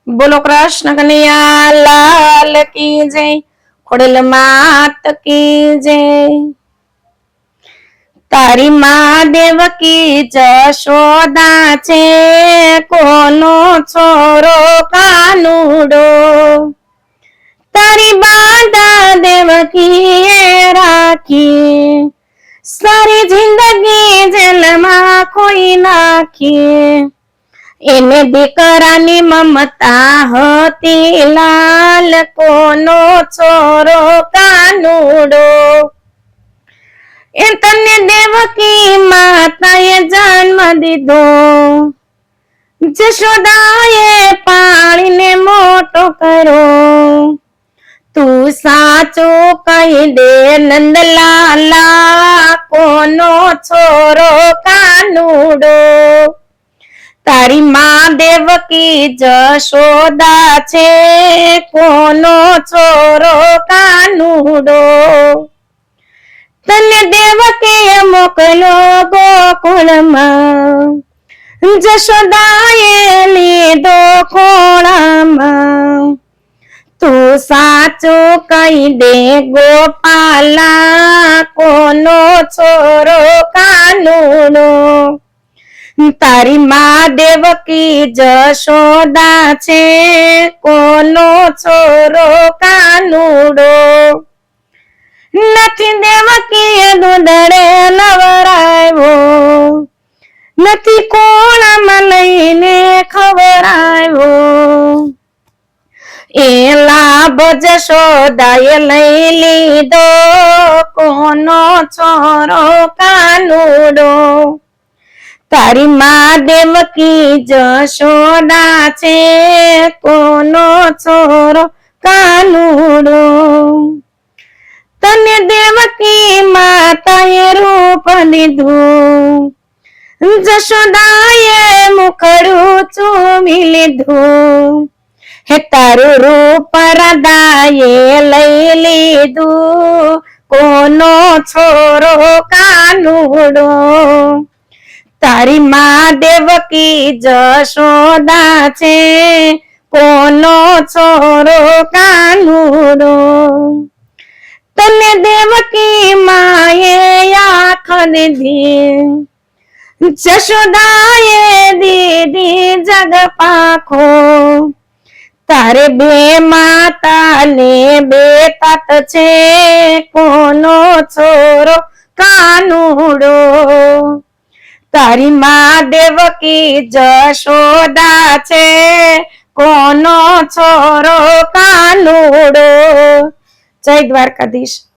बोलो कृष्ण कन्हैया लाल की जय। खोड़ल मात की जय। तारी माँ देवकी जशोदा छे कोनो छोरो कानुडो। तारी बांधा देवकी ए राखी सारी जिंदगी जेल में खोई नाखी। एने दीकरानी ममता होती लाल कोनो छोरो कानुडो। ए तने देवकी माताए जन्म दीधो। जशोदाए पाळीने मोटो करो। तू साचो कही दे नंदलाला कोनो छोरो कानुडो। तारी माँ देवकी जशोदा छे कोनो छोरो कानुडो। तने देवकीए मोकलो गोकुल में जशोदाए लीधो खोळामां। तू साचो कही दे गोपाला कोनो छोरो कानुडो। तारी माँ देवकी जशोदा छे कोनो छोरो कानुडो। नथी देवकीए दूधड़े नवराव्यो। नथी कोळामां लईने खवराव्यो। ए लाभ जशोदाए लई लीधो कोनो छोरो कानुडो। तारी माँ देवकी जशोदा छे कोनो छोरो कानुडो। तने देवकी माताए रूप दीधु। जशोदाए मुखड़ू चूमी लीधु। हे तारू रूप राधाए लई लीधु कोनो छोरो कानुडो। तारी माँ देवकी जशोदा छे कोनो छोरो कानुडो। तने देवकी माए आँख दीधी। जशोदाए दीदी जग पाखो। तारे बे माता ने बे तात छे कोनो छोरो कानुडो। तारी माँ देवकी जशोदा छे कोनो छोरो कानुडो। जय द्वारकाधीश।